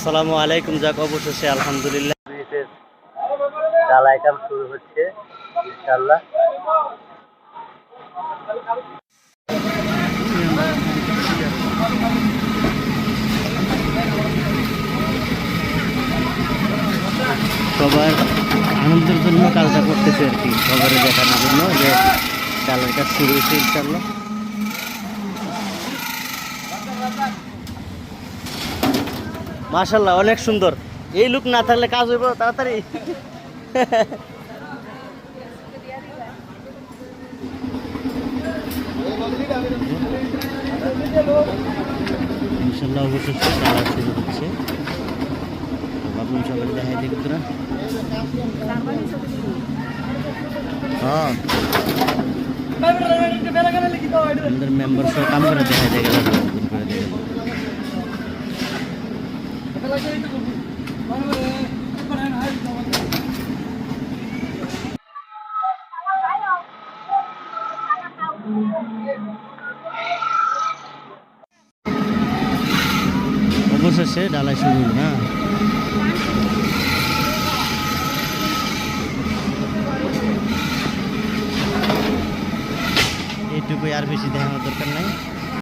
আসসালামু আলাইকুম। যাক অবশেষে আলহামদুলিল্লাহ ঢালাই কাম শুরু হচ্ছে ইনশাআল্লাহ। সবার আনন্দের জন্য কাজটা করতেছে আর কি, সবার দেখানোর জন্য যে ঢালাই কাজ শুরু হচ্ছে ইনশাআল্লাহ। মাশাআল্লাহ অনেক সুন্দর। এই লুক না থাকলে কাজ হইব তাড়াতাড়ি। ইনশাআল্লাহ অবশেষে কাজ শুরু হচ্ছে। ভাবলাম সবাই দেখাই দিই তোরা। হ্যাঁ আমাদের মেম্বার সব কাম করে দেখাই দিয়ে গেল করে দিয়ে গেল। অবশেষে ঢালাই শুরু না। এইটুকুই, আর বেশি দেখানোর দরকার নাই।